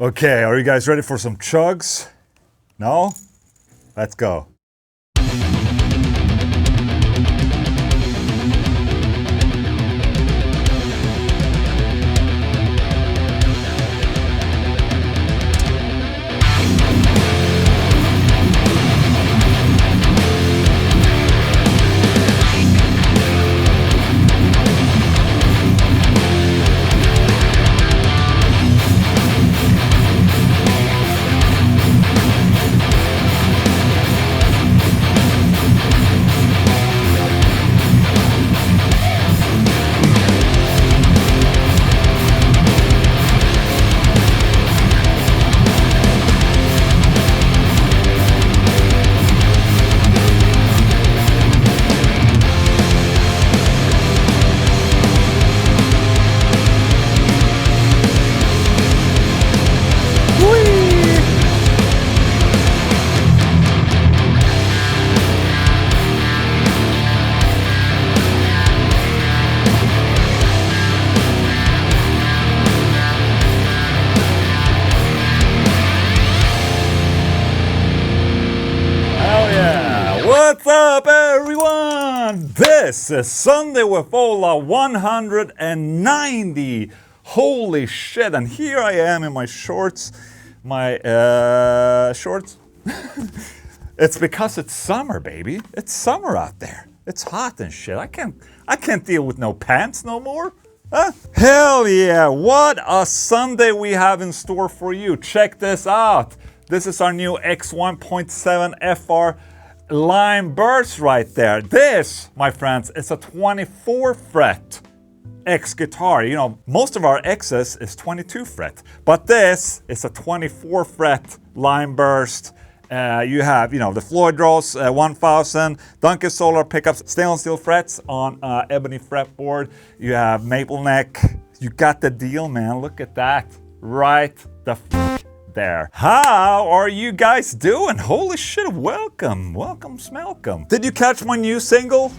Okay, are you guys ready for some chugs? No? Let's go. What's up, everyone? This is Sunday with Ola 190. Holy shit, and here I am in my shorts. My shorts. It's because it's summer, baby. It's summer out there. It's hot and shit. I can't deal with no pants no more. Huh? Hell yeah, what a Sunday we have in store for you. Check this out. This is our new X1.7 FR Lime Burst right there. This, my friends, is a 24 fret X guitar. You know, most of our X's is 22 fret, but this is a 24 fret Lime Burst. You have, you know, the Floyd Rose 1000, Duncan Solar pickups, stainless steel frets on ebony fretboard. You have maple neck. You got the deal, man. Look at that. Right the there. How are you guys doing? Holy shit, welcome. Welcome, smelcome. Did you catch my new single?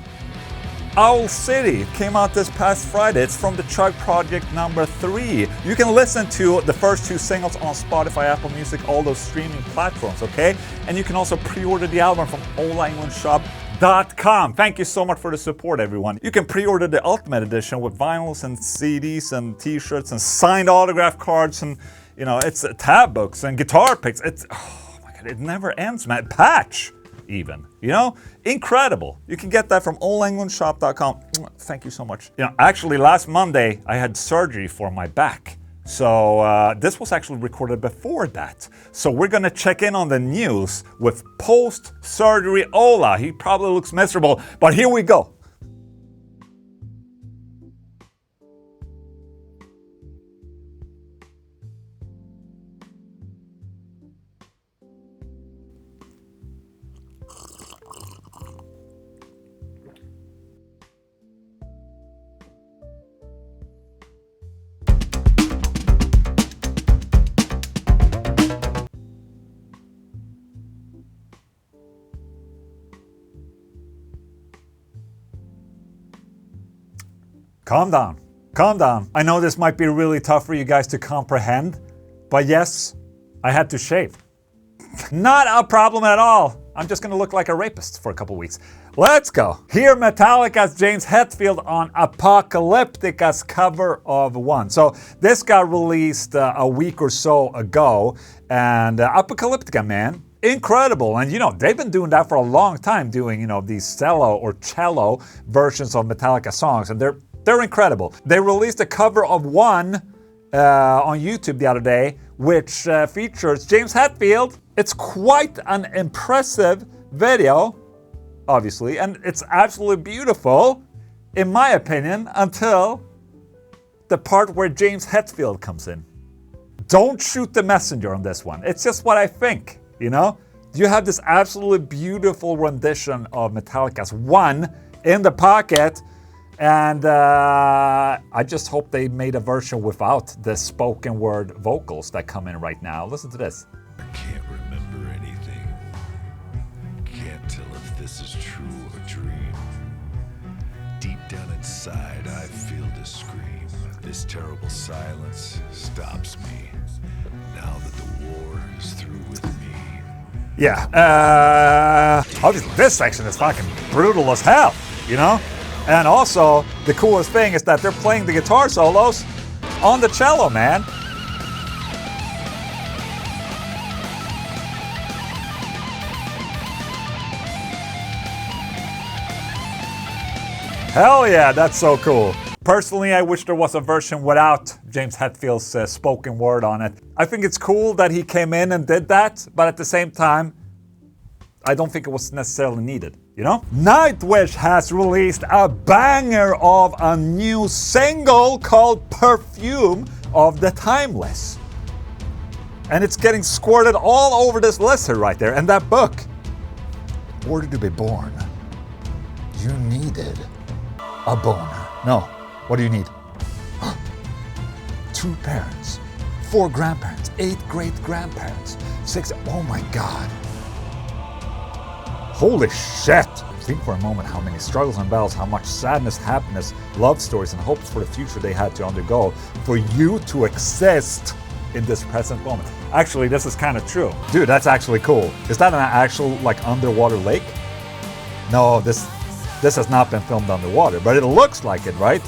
Owl City. It came out this past Friday. It's from the Chug Project #3. You can listen to the first two singles on Spotify, Apple Music, all those streaming platforms, okay? And you can also pre-order the album from OLAENGLUNDTOUR.com. Thank you so much for the support, everyone. You can pre-order the Ultimate Edition with vinyls and CDs and t-shirts and signed autograph cards and, you know, it's tab books and guitar picks. It's, oh my God, it never ends, man. Patch, even, you know? Incredible. You can get that from OLAENGLUNDTOUR.com. Thank you so much. You know, actually last Monday, I had surgery for my back. So this was actually recorded before that. So we're gonna check in on the news with post-surgery Ola. He probably looks miserable, but here we go. Calm down, calm down. I know this might be really tough for you guys to comprehend, but yes, I had to shave. Not a problem at all. I'm just gonna look like a rapist for a couple weeks. Let's go. Here, Metallica's James Hetfield on Apocalyptica's cover of One. So this got released a week or so ago, and Apocalyptica, man, incredible. And you know, they've been doing that for a long time, doing, you know, these cello or cello versions of Metallica songs, and they're incredible. They released a cover of One on YouTube the other day, which features James Hetfield. It's quite an impressive video, obviously, and it's absolutely beautiful, in my opinion, until the part where James Hetfield comes in. Don't shoot the messenger on this one. It's just what I think, you know? You have this absolutely beautiful rendition of Metallica's One in the pocket, and I just hope they made a version without the spoken word vocals that come in right now. Listen to this. I can't remember anything. Can't tell if this is true or dream. Deep down inside, I feel this scream. This terrible silence stops me. Now Yeah, obviously this section is fucking brutal as hell, you know? And also, the coolest thing is that they're playing the guitar solos on the cello, man. Hell yeah, that's so cool. Personally, I wish there was a version without James Hetfield's spoken word on it. I think it's cool that he came in and did that, but at the same time, I don't think it was necessarily needed, you know? Nightwish has released a banger of a new single called Perfume of the Timeless. And it's getting squirted all over this list here right there. And that book, in order to be born, you needed a boner. No, what do you need? 2 parents, 4 grandparents, 8 great-grandparents, 6, oh my God. Holy shit! Think for a moment how many struggles and battles, how much sadness, happiness, love stories, and hopes for the future they had to undergo for you to exist in this present moment. Actually, this is kind of true. Dude, that's actually cool. Is that an actual, like, underwater lake? No, this has not been filmed underwater, but it looks like it, right?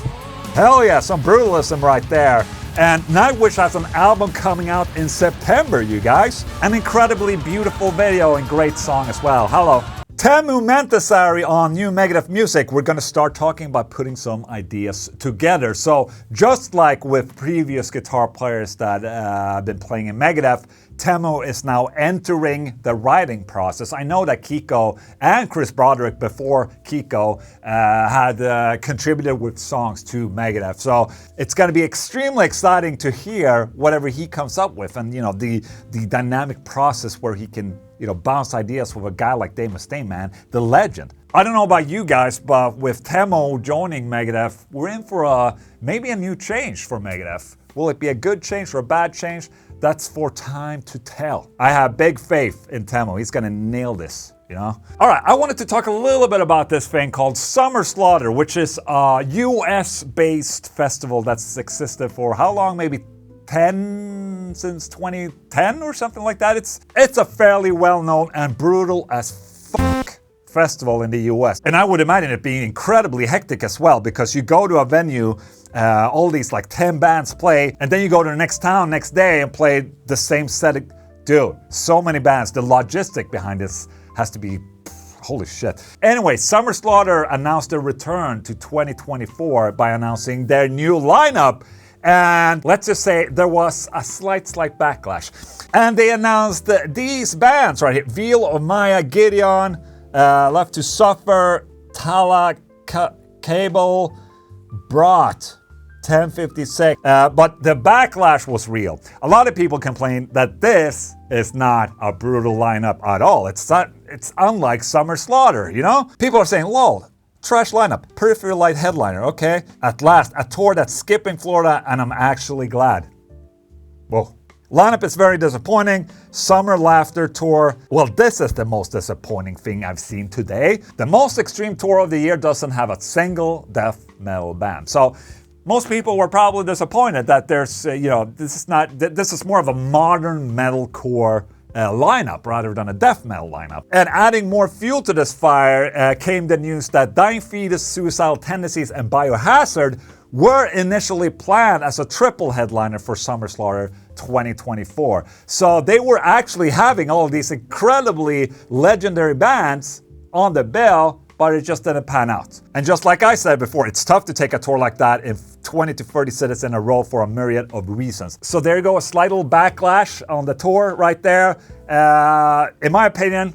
Hell yeah, some brutalism right there. And Nightwish has an album coming out in September, you guys. An incredibly beautiful video and great song as well. Hello. Teemu Mäntysaari on New Megadeth Music. We're gonna start talking about putting some ideas together. So just like with previous guitar players that have been playing in Megadeth, Teemu is now entering the writing process. I know that Kiko and Chris Broderick before Kiko had contributed with songs to Megadeth. So it's going to be extremely exciting to hear whatever he comes up with, and you know, the dynamic process where he can, you know, bounce ideas with a guy like Dave Mustaine, man, the legend. I don't know about you guys, but with Teemu joining Megadeth, we're in for maybe a new change for Megadeth. Will it be a good change or a bad change? That's for time to tell. I have big faith in Teemu. He's gonna nail this, you know? All right, I wanted to talk a little bit about this thing called Summer Slaughter, which is a US-based festival that's existed for how long? Maybe since 2010 or something like that. It's a fairly well-known and brutal as fuck festival in the US. And I would imagine it being incredibly hectic as well, because you go to a venue, all these like 10 bands play, and then you go to the next town next day and play the same set. Dude, so many bands. The logistic behind this has to be, holy shit. Anyway, Summer Slaughter announced their return to 2024 by announcing their new lineup. And let's just say there was a slight backlash. And they announced these bands right here. Veil of Maya, Gideon, Left to Suffer, Tala, Cable, Brought, 1056. But the backlash was real. A lot of people complained that this is not a brutal lineup at all. It's unlike Summer Slaughter, you know? People are saying, lol, trash lineup, Peripheral Light headliner, okay? At last, a tour that's skipping Florida, and I'm actually glad. Whoa. Lineup is very disappointing. Summer Laughter Tour. Well, this is the most disappointing thing I've seen today. The most extreme tour of the year doesn't have a single death metal band. So most people were probably disappointed that there's, you know, this is more of a modern metalcore lineup rather than a death metal lineup. And adding more fuel to this fire came the news that Dying Fetus, Suicidal Tendencies, and Biohazard were initially planned as a triple headliner for Summer Slaughter 2024. So they were actually having all of these incredibly legendary bands on the bill, but it just didn't pan out. And just like I said before, it's tough to take a tour like that in 20 to 30 cities in a row for a myriad of reasons. So there you go, a slight little backlash on the tour right there. In my opinion,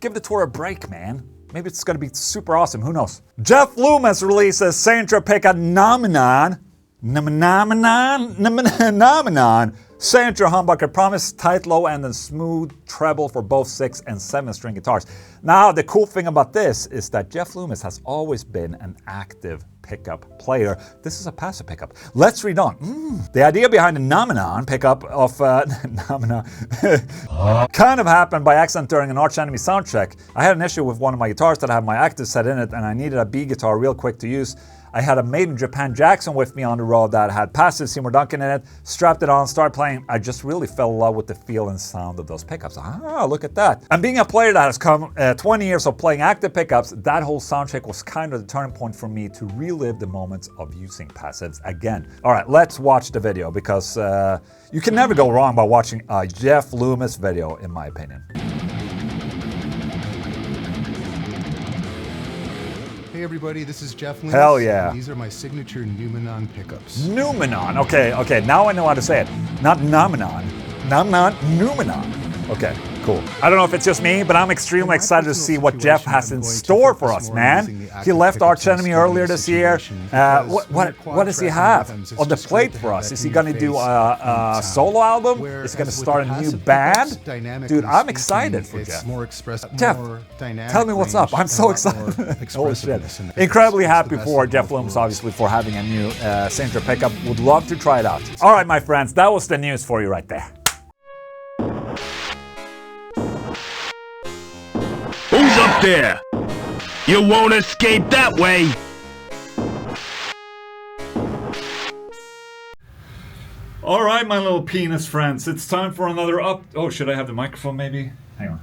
give the tour a break, man. Maybe it's gonna be super awesome, who knows? Jeff Loomis releases Saint Tropez Nomenon. Saint Humbucker promised tight low end and smooth treble for both 6 and 7 string guitars. Now, the cool thing about this is that Jeff Loomis has always been an active pickup player. This is a passive pickup. Let's read on. The idea behind the Nomenon pickup of Nomenon kind of happened by accident during an Arch Enemy sound check. I had an issue with one of my guitars that had my active set in it, and I needed a B guitar real quick to use. I had a made in Japan Jackson with me on the road that had passive Seymour Duncan in it, strapped it on, started playing. I just really fell in love with the feel and sound of those pickups. Look at that. And being a player that has come 20 years of playing active pickups, that whole soundcheck was kind of the turning point for me to relive the moments of using passives again. All right, let's watch the video because you can never go wrong by watching a Jeff Loomis video, in my opinion. Hey everybody, this is Jeff Loomis. Hell yeah. These are my signature Numenon pickups. Numenon, okay, now I know how to say it. Not Numenon, Numenon. Okay, cool. I don't know if it's just me, but I'm extremely excited to see what Jeff has in store for us, man. He left Arch Enemy earlier this year. What does he have on the plate for us? Is he going to do a solo album? Is he going to start a new band? Dude, I'm excited for Jeff. Jeff, tell me what's up. I'm so excited. Holy shit. Incredibly happy for Jeff Loomis, obviously, for having a new signature pickup. Would love to try it out. All right, my friends, that was the news for you right there. Who's up there? You won't escape that way! All right, my little penis friends, it's time for another Oh, should I have the microphone maybe? Hang on.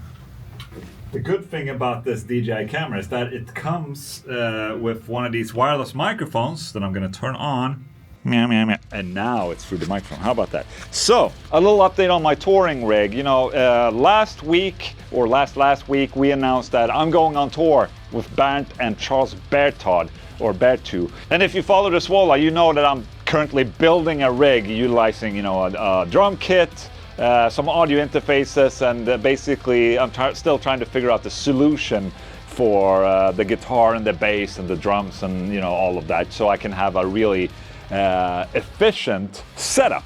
The good thing about this DJI camera is that it comes with one of these wireless microphones that I'm gonna turn on. Meow, meow, meow. And now it's through the microphone. How about that? So, a little update on my touring rig. You know, last week, or last week, we announced that I'm going on tour with BERNTH and Charles BERTOUD, or BERTOUD. And if you follow the SWOLA, you know that I'm currently building a rig utilizing, you know, a drum kit, some audio interfaces, and basically I'm still trying to figure out the solution for the guitar and the bass and the drums and, you know, all of that, so I can have a really efficient setup.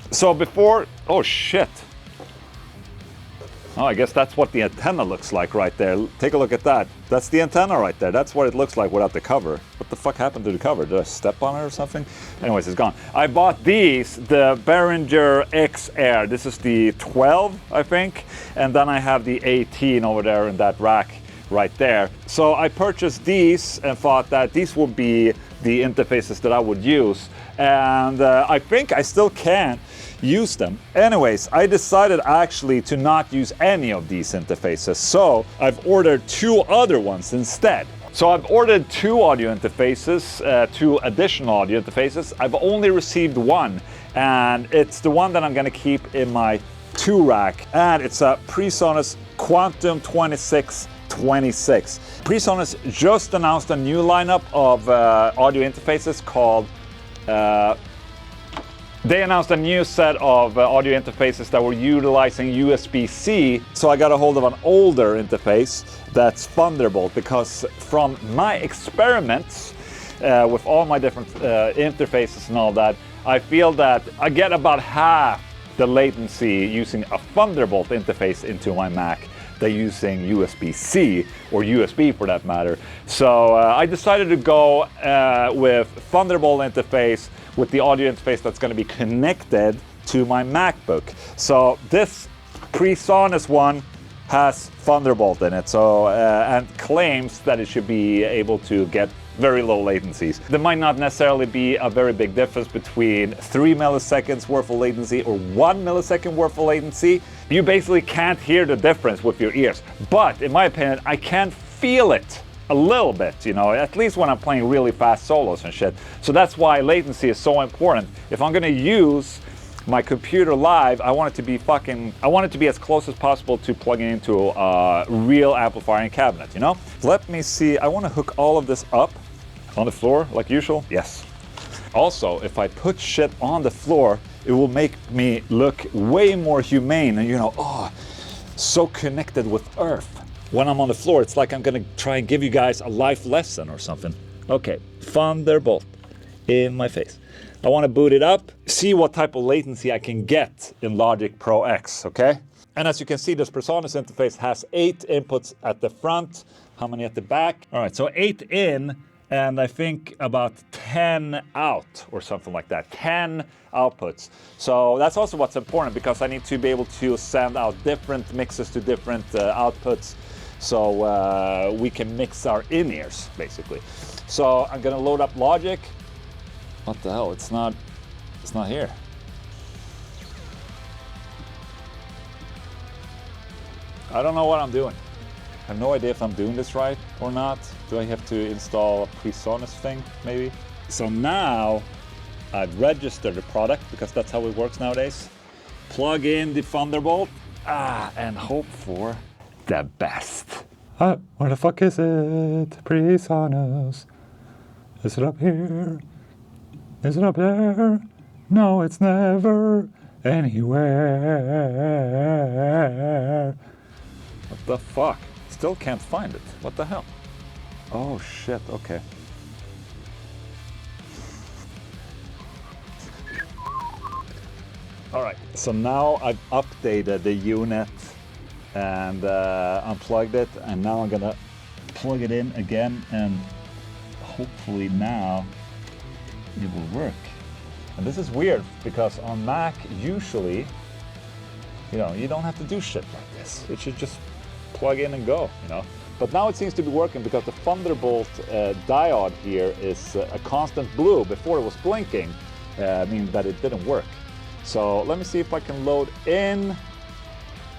So before, oh shit. Oh, I guess that's what the antenna looks like right there. Take a look at that. That's the antenna right there. That's what it looks like without the cover. What the fuck happened to the cover? Did I step on it or something? Anyways, it's gone. I bought these, the Behringer X Air. This is the 12, I think. And then I have the 18 over there in that rack right there. So I purchased these and thought that these would be the interfaces that I would use, and I think I still can use them. Anyways, I decided actually to not use any of these interfaces, so I've ordered two other ones instead. So I've ordered two audio interfaces, two additional audio interfaces. I've only received one, and it's the one that I'm gonna keep in my 2 rack, and it's a PreSonus Quantum 2626. PreSonus just announced a new lineup of audio interfaces called they announced a new set of audio interfaces that were utilizing USB-C, so I got a hold of an older interface that's Thunderbolt, because from my experiments with all my different interfaces and all that, I feel that I get about half the latency using a Thunderbolt interface into my Mac than using USB-C, or USB for that matter. So I decided to go with Thunderbolt interface with the audio interface that's going to be connected to my MacBook. So this PreSonus one has Thunderbolt in it, so and claims that it should be able to get very low latencies. There might not necessarily be a very big difference between 3 milliseconds worth of latency or 1 millisecond worth of latency. You basically can't hear the difference with your ears. But in my opinion, I can feel it a little bit, you know, at least when I'm playing really fast solos and shit. So that's why latency is so important. If I'm gonna use my computer live, I want it to be as close as possible to plugging into a real amplifier and cabinet, you know? Let me see, I want to hook all of this up on the floor like usual. Yes. Also, if I put shit on the floor, it will make me look way more humane and, you know, oh, so connected with Earth. When I'm on the floor, it's like I'm gonna try and give you guys a life lesson or something. Okay, Thunderbolt in my face. I want to boot it up, see what type of latency I can get in Logic Pro X, okay? And as you can see, this PreSonus interface has 8 inputs at the front. How many at the back? All right, so 8 in, and I think about 10 out or something like that. 10 outputs. So that's also what's important, because I need to be able to send out different mixes to different outputs, so we can mix our in-ears, basically. So I'm gonna load up Logic. What the hell? It's not here. I don't know what I'm doing. I have no idea if I'm doing this right or not. Do I have to install a PreSonus thing, maybe? So now I've registered the product because that's how it works nowadays. Plug in the Thunderbolt and hope for the best. Where the fuck is it? PreSonus. Is it up here? Is it up there? No, it's never anywhere. What the fuck? Still can't find it. What the hell? Oh shit, okay. Alright, so now I've updated the unit and unplugged it, and now I'm gonna plug it in again, and hopefully now it will work. And this is weird because on Mac usually, you know, you don't have to do shit like this. It should just plug in and go, you know. But now it seems to be working because the Thunderbolt diode here is a constant blue. Before it was blinking, meaning that it didn't work. So let me see if I can load in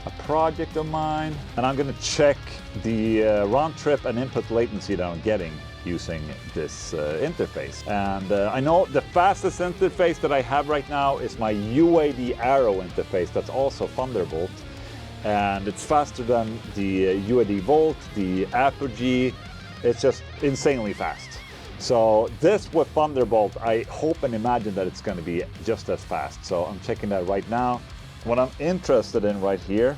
a project of mine, and I'm gonna check the round trip and input latency that I'm getting using this interface. And I know the fastest interface that I have right now is my UAD Arrow interface that's also Thunderbolt, and it's faster than the UAD Volt, the Apogee. It's just insanely fast. So this with Thunderbolt, I hope and imagine that it's going to be just as fast. So I'm checking that right now. What I'm interested in right here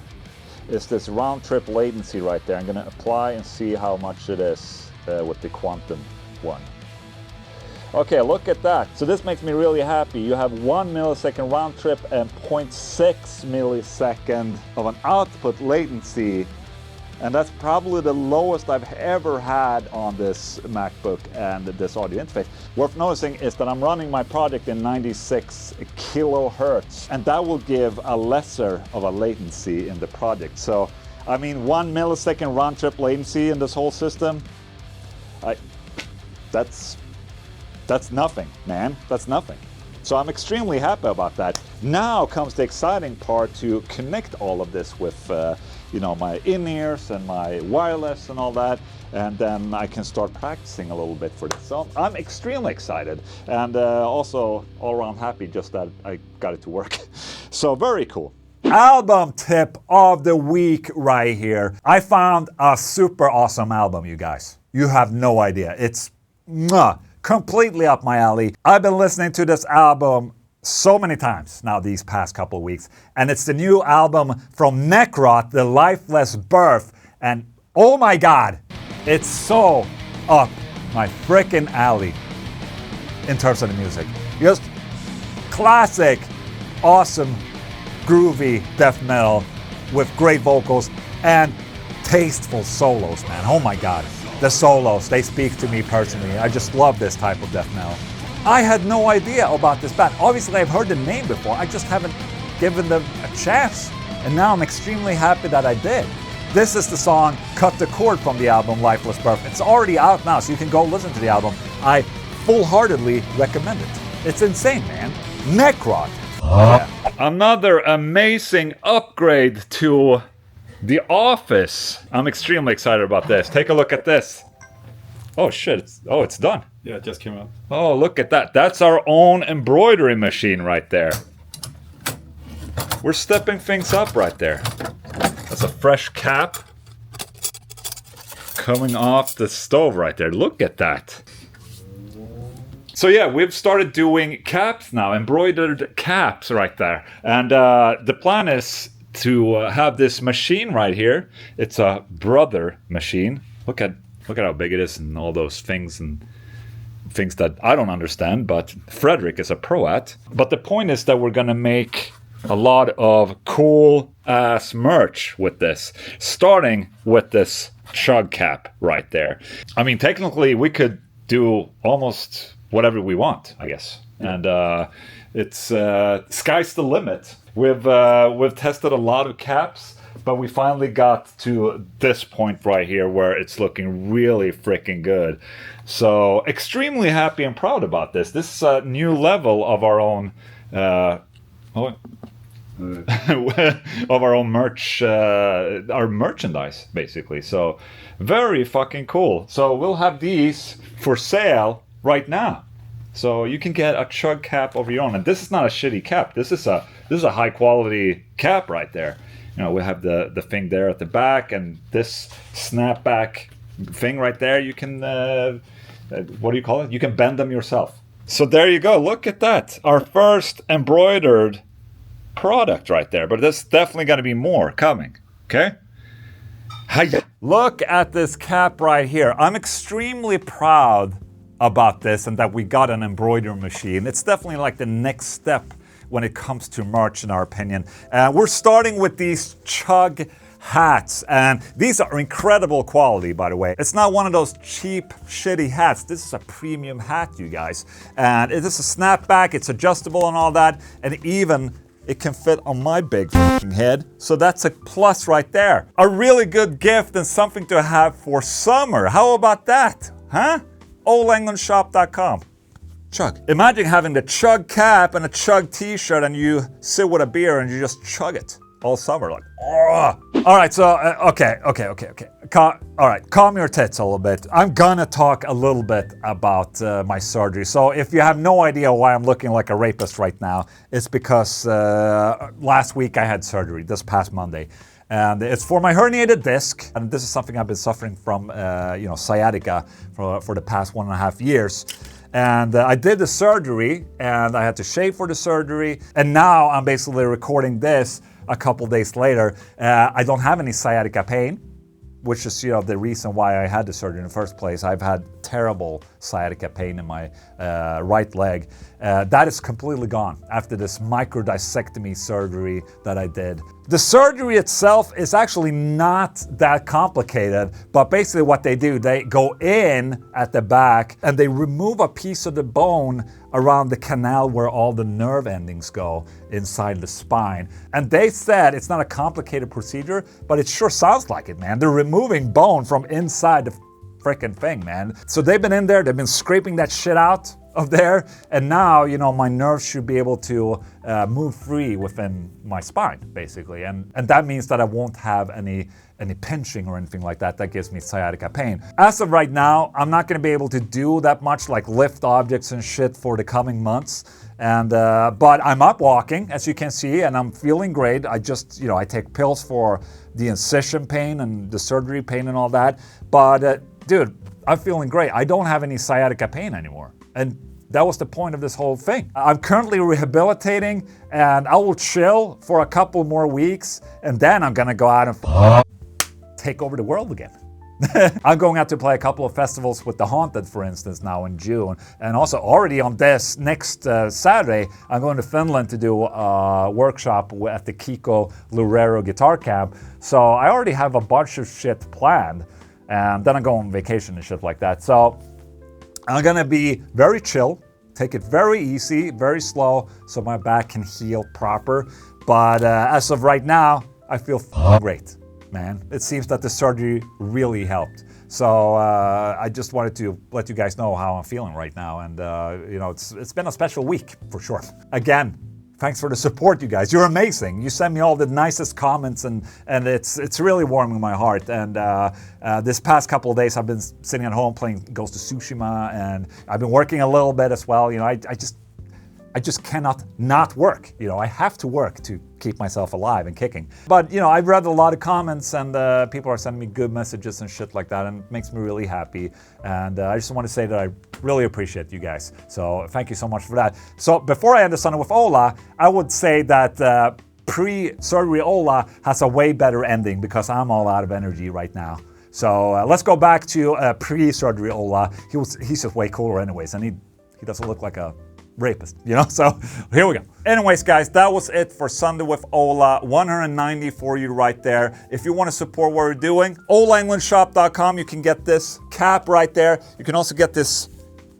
is this round trip latency right there. I'm going to apply and see how much it is with the Quantum one. Okay, look at that. So this makes me really happy. You have 1 millisecond round trip and 0.6 millisecond of an output latency. And that's probably the lowest I've ever had on this MacBook and this audio interface. Worth noticing is that I'm running my project in 96 kilohertz, and that will give a lesser of a latency in the project. So, I mean, 1 millisecond round trip latency in this whole system, that's nothing, man. That's nothing. So I'm extremely happy about that. Now comes the exciting part to connect all of this with you know, my in-ears and my wireless and all that, and then I can start practicing a little bit for this. So I'm extremely excited, and also all around happy just that I got it to work. So very cool. Album tip of the week right here. I found a super awesome album, you guys. You have no idea. It's completely up my alley. I've been listening to this album so many times now these past couple of weeks, and it's the new album from Necrot, The Lifeless Birth, and oh my god, it's so up my frickin' alley in terms of the music. Just classic, awesome, groovy death metal with great vocals and tasteful solos, man. Oh my god, the solos, they speak to me personally. I just love this type of death metal. I had no idea about this band. Obviously, I've heard the name before. I just haven't given them a chance. And now I'm extremely happy that I did. This is the song Cut the Cord from the album Lifeless Birth. It's already out now, so you can go listen to the album. I full-heartedly recommend it. It's insane, man. Necrot. Yeah. Another amazing upgrade to The Office. I'm extremely excited about this. Take a look at this. Oh shit, it's done. Yeah, it just came out. Oh, look at that. That's our own embroidery machine right there. We're stepping things up right there. That's a fresh cap coming off the stove right there. Look at that. So yeah, we've started doing caps now, embroidered caps right there. And the plan is to have this machine right here. It's a brother machine. Look at how big it is and all those things and things that I don't understand, but Frederick is a pro at. But the point is that we're gonna make a lot of cool ass merch with this, starting with this chug cap right there. I mean, technically we could do almost whatever we want, I guess. And it's sky's the limit. We've tested a lot of caps, but we finally got to this point right here where it's looking really freaking good. So extremely happy and proud about this. This is a new level of our own of our own merch, our merchandise, basically. So very fucking cool. So we'll have these for sale right now. So you can get a chug cap of your own. And this is not a shitty cap. This is a high quality cap right there. You know, we have the thing there at the back, and this snapback thing right there. You can what do you call it? You can bend them yourself. So there you go. Look at that. Our first embroidered product right there. But there's definitely going to be more coming. Okay. Hiya. Look at this cap right here. I'm extremely proud about this and that we got an embroidery machine. It's definitely like the next step when it comes to merch, in our opinion. We're starting with these chug hats, and these are incredible quality, by the way. It's not one of those cheap, shitty hats. This is a premium hat, you guys. And it is a snapback, it's adjustable and all that, and even it can fit on my big fucking head. So that's a plus right there. A really good gift and something to have for summer. How about that? Huh? OLAENGLUNDTOUR.com. Chug. Imagine having the chug cap and a chug t-shirt, and you sit with a beer and you just chug it all summer. Like, oh. All right, so, okay. All right, calm your tits a little bit. I'm gonna talk a little bit about my surgery. So if you have no idea why I'm looking like a rapist right now, it's because last week I had surgery, this past Monday. And it's for my herniated disc. And this is something I've been suffering from, sciatica for the past 1.5 years. And I did the surgery, and I had to shave for the surgery. And now I'm basically recording this a couple days later. I don't have any sciatica pain, which is the reason why I had the surgery in the first place. I've had terrible sciatica pain in my right leg. That is completely gone after this microdiscectomy surgery that I did. The surgery itself is actually not that complicated, but basically what they do, they go in at the back and they remove a piece of the bone around the canal where all the nerve endings go inside the spine. And they said it's not a complicated procedure, but it sure sounds like it, man. They're removing bone from inside the freaking thing, man. So they've been in there, they've been scraping that shit out of there, and now, my nerves should be able to move free within my spine, basically. And that means that I won't have any pinching or anything like that. That gives me sciatica pain. As of right now, I'm not gonna be able to do that much, like lift objects and shit for the coming months. And but I'm up walking, as you can see, and I'm feeling great. I just, I take pills for the incision pain and the surgery pain and all that. But dude, I'm feeling great. I don't have any sciatica pain anymore. And that was the point of this whole thing. I'm currently rehabilitating, and I will chill for a couple more weeks, and then I'm gonna go out and take over the world again. I'm going out to play a couple of festivals with The Haunted, for instance, now in June. And also already on this next Saturday, I'm going to Finland to do a workshop at the Kiko Lurero Guitar Camp. So I already have a bunch of shit planned, and then I go on vacation and shit like that. So I'm gonna be very chill, take it very easy, very slow, so my back can heal proper. But as of right now, I feel great, man. It seems that the surgery really helped. So I just wanted to let you guys know how I'm feeling right now. And it's been a special week for sure. Again, thanks for the support, you guys. You're amazing. You send me all the nicest comments, and it's really warming my heart. And this past couple of days, I've been sitting at home playing Ghost of Tsushima, and I've been working a little bit as well. I just cannot not work. I have to work to keep myself alive and kicking. But I've read a lot of comments, and people are sending me good messages and shit like that, and it makes me really happy. And I just want to say that I really appreciate you guys. So thank you so much for that. So before I end the Sunday with Ola, I would say that pre-surgery Ola has a way better ending because I'm all out of energy right now. So let's go back to pre-surgery Ola. He's just way cooler anyways, and he doesn't look like a rapist, so here we go. Anyways, guys, that was it for Sunday with Ola. 190 for you right there. If you want to support what we're doing, OLAENGLUNDTOUR.com, you can get this cap right there. You can also get this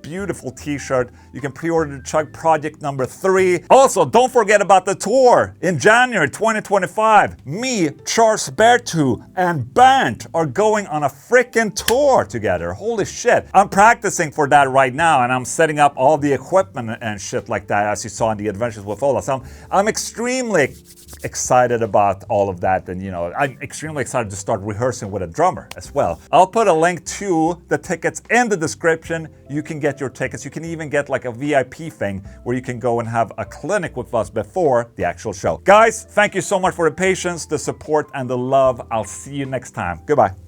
beautiful t-shirt. You can pre-order the Chug Project number 3. Also, don't forget about the tour in January 2025. Me, Charles BERTOUD, and BERNTH are going on a freaking tour together. Holy shit. I'm practicing for that right now, and I'm setting up all the equipment and shit like that, as you saw in the Adventures with Ola. So I'm extremely excited about all of that, and you know, I'm extremely excited to start rehearsing with a drummer as well. I'll put a link to the tickets in the description. You can get your tickets. You can even get like a VIP thing where you can go and have a clinic with us before the actual show. Guys, thank you so much for the patience, the support, and the love. I'll see you next time. Goodbye.